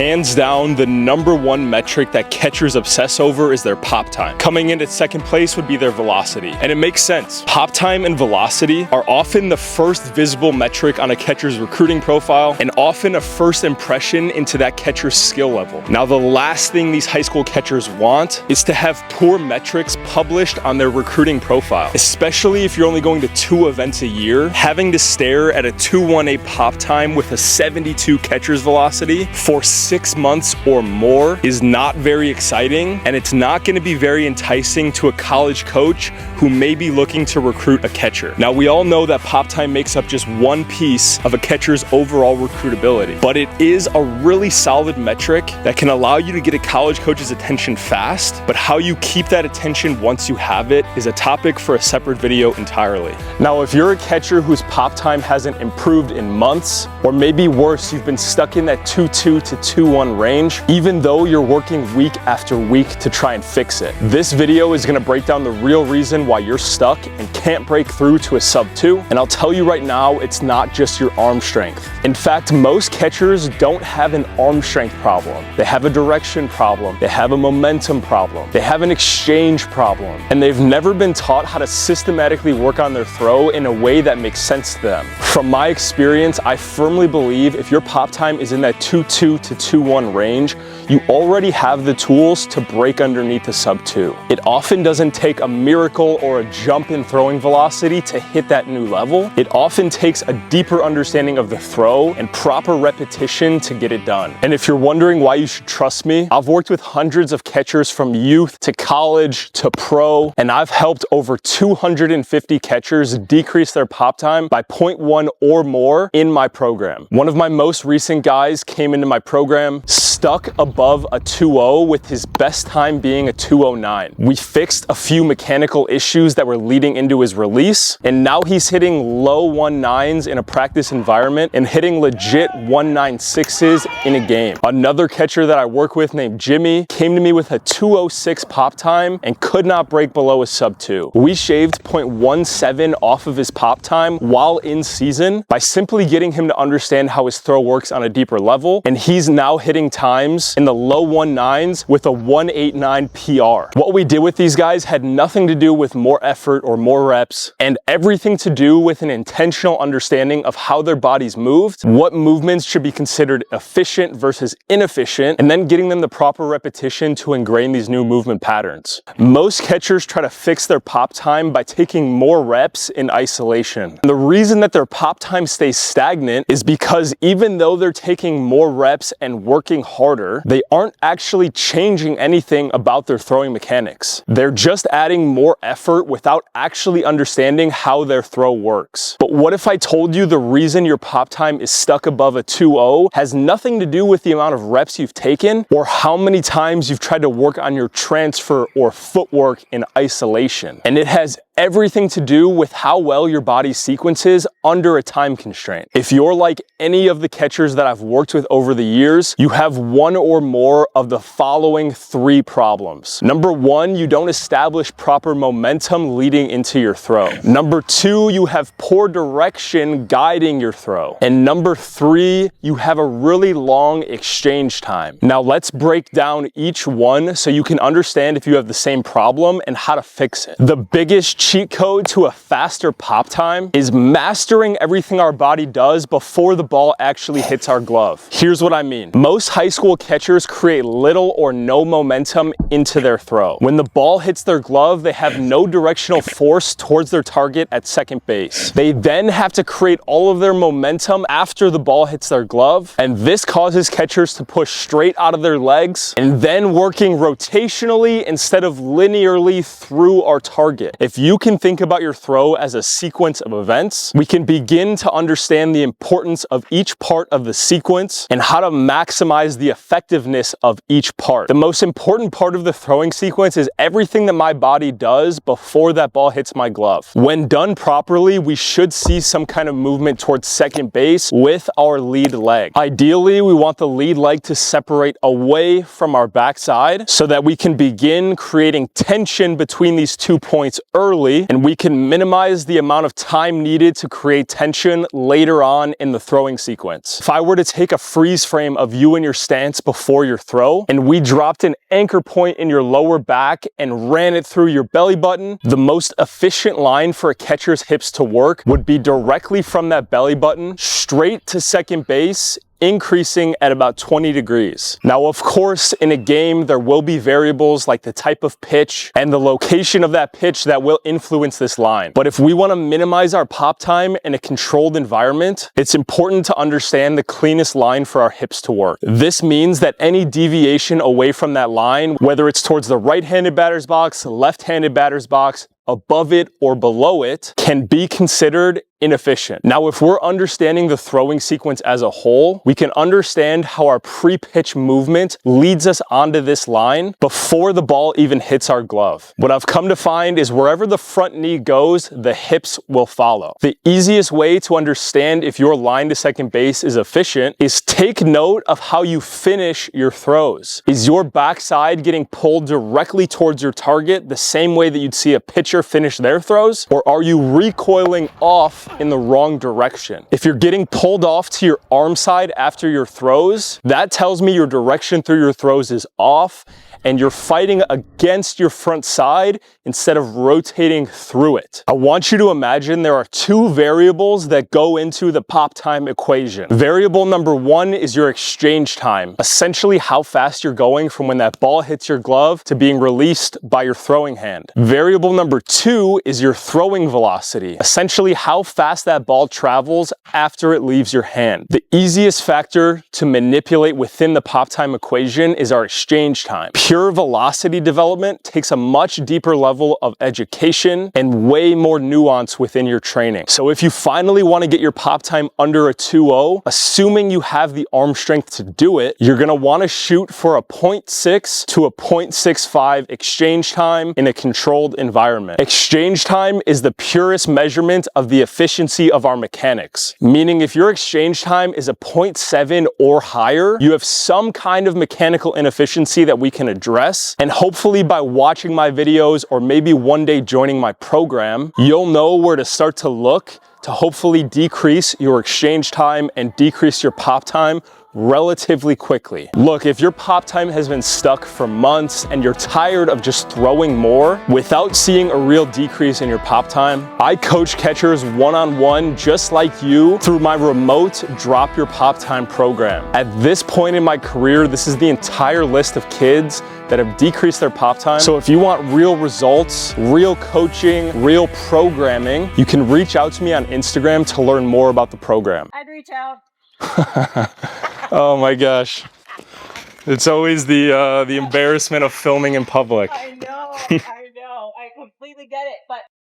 Hands down, the #1 metric that catchers obsess over is their pop time. Coming in at second place would be their velocity. And it makes sense. Pop time and velocity are often the first visible metric on a catcher's recruiting profile and often a first impression into that catcher's skill level. Now, the last thing these high school catchers want is to have poor metrics published on their recruiting profile, especially if you're only going to 2 events a year. Having to stare at a 2.18 pop time with a 72 catcher's velocity for 6 months or more is not very exciting, and it's not going to be very enticing to a college coach who may be looking to recruit a catcher. Now, we all know that pop time makes up just one piece of a catcher's overall recruitability, but it is a really solid metric that can allow you to get a college coach's attention fast, but how you keep that attention once you have it is a topic for a separate video entirely. Now, if you're a catcher whose pop time hasn't improved in months, or maybe worse, you've been stuck in that 2.2 to 2.1 range, even though you're working week after week to try and fix it. This video is gonna break down the real reason why you're stuck and can't break through to a sub 2, and I'll tell you right now, it's not just your arm strength. In fact, most catchers don't have an arm strength problem. They have a direction problem, they have a momentum problem, they have an exchange problem, and they've never been taught how to systematically work on their throw in a way that makes sense to them. From my experience, I firmly believe if your pop time is in that 2.2 to 2.1 range, you already have the tools to break underneath the sub 2. It often doesn't take a miracle or a jump in throwing velocity to hit that new level. It often takes a deeper understanding of the throw and proper repetition to get it done. And if you're wondering why you should trust me, I've worked with hundreds of catchers from youth to college to pro, and I've helped over 250 catchers decrease their pop time by 0.1 or more in my program. One of my most recent guys came into my program stuck above a 2.0 with his best time being a 2.09. We fixed a few mechanical issues that were leading into his release, and now he's hitting low 1.9s in a practice environment and hitting legit 1.96s in a game. Another catcher that I work with named Jimmy came to me with a 2.06 pop time and could not break below a sub 2. We shaved 0.17 off of his pop time while in season by simply getting him to understand how his throw works on a deeper level, and he's now hitting times in the low 1.9s with a 1.89 PR. What we did with these guys had nothing to do with more effort or more reps, and everything to do with an intentional understanding of how their bodies moved, what movements should be considered efficient versus inefficient, and then getting them the proper repetition to ingrain these new movement patterns. Most catchers try to fix their pop time by taking more reps in isolation. And the reason that their pop time stays stagnant is because even though they're taking more reps and working harder, they aren't actually changing anything about their throwing mechanics. They're just adding more effort without actually understanding how their throw works. But what if I told you the reason your pop time is stuck above a 2.0 has nothing to do with the amount of reps you've taken or how many times you've tried to work on your transfer or footwork in isolation, and it has everything to do with how well your body sequences under a time constraint. If you're like any of the catchers that I've worked with over the years, you have one or more of the following 3 problems. Number 1, you don't establish proper momentum leading into your throw. Number 2, you have poor direction guiding your throw. And number 3, you have a really long exchange time. Now let's break down each one so you can understand if you have the same problem and how to fix it. The biggest cheat code to a faster pop time is mastering everything our body does before the ball actually hits our glove. Here's what I mean. Most high school catchers create little or no momentum into their throw. When the ball hits their glove, they have no directional force towards their target at second base. They then have to create all of their momentum after the ball hits their glove, and this causes catchers to push straight out of their legs and then working rotationally instead of linearly through our target. If you can think about your throw as a sequence of events, we can begin to understand the importance of each part of the sequence and how to maximize the effectiveness of each part. The most important part of the throwing sequence is everything that my body does before that ball hits my glove. When done properly, we should see some kind of movement towards second base with our lead leg. Ideally, we want the lead leg to separate away from our backside so that we can begin creating tension between these 2 points early early, and we can minimize the amount of time needed to create tension later on in the throwing sequence. If I were to take a freeze frame of you in your stance before your throw, and we dropped an anchor point in your lower back and ran it through your belly button, the most efficient line for a catcher's hips to work would be directly from that belly button straight to second base, increasing at about 20 degrees. Now, of course, in a game, there will be variables like the type of pitch and the location of that pitch that will influence this line. But if we want to minimize our pop time in a controlled environment, it's important to understand the cleanest line for our hips to work. This means that any deviation away from that line, whether it's towards the right-handed batter's box, left-handed batter's box, above it or below it, can be considered inefficient. Now, if we're understanding the throwing sequence as a whole, we can understand how our pre-pitch movement leads us onto this line before the ball even hits our glove. What I've come to find is wherever the front knee goes, the hips will follow. The easiest way to understand if your line to second base is efficient is take note of how you finish your throws. Is your backside getting pulled directly towards your target the same way that you'd see a pitcher finish their throws? Or are you recoiling off in the wrong direction? If you're getting pulled off to your arm side after your throws, that tells me your direction through your throws is off and you're fighting against your front side instead of rotating through it. I want you to imagine there are two variables that go into the pop time equation. Variable number one is your exchange time, essentially how fast you're going from when that ball hits your glove to being released by your throwing hand. Variable number two is your throwing velocity, essentially how fast that ball travels after it leaves your hand. The easiest factor to manipulate within the pop time equation is our exchange time. Pure velocity development takes a much deeper level of education and way more nuance within your training. So if you finally want to get your pop time under a 2.0, assuming you have the arm strength to do it, you're going to want to shoot for a 0.6 to a 0.65 exchange time in a controlled environment. Exchange time is the purest measurement of the efficiency of our mechanics, meaning if your exchange time is a 0.7 or higher, you have some kind of mechanical inefficiency that we can address, and hopefully by watching my videos or maybe one day joining my program, you'll know where to start to look to hopefully decrease your exchange time and decrease your pop time relatively quickly. Look, if your pop time has been stuck for months and you're tired of just throwing more without seeing a real decrease in your pop time, I coach catchers one-on-one just like you through my remote Drop Your Pop Time program. At this point in my career, this is the entire list of kids that have decreased their pop time. So if you want real results, real coaching, real programming, you can reach out to me on Instagram to learn more about the program. I'd reach out. Oh my gosh. It's always the embarrassment of filming in public. I know, I completely get it, but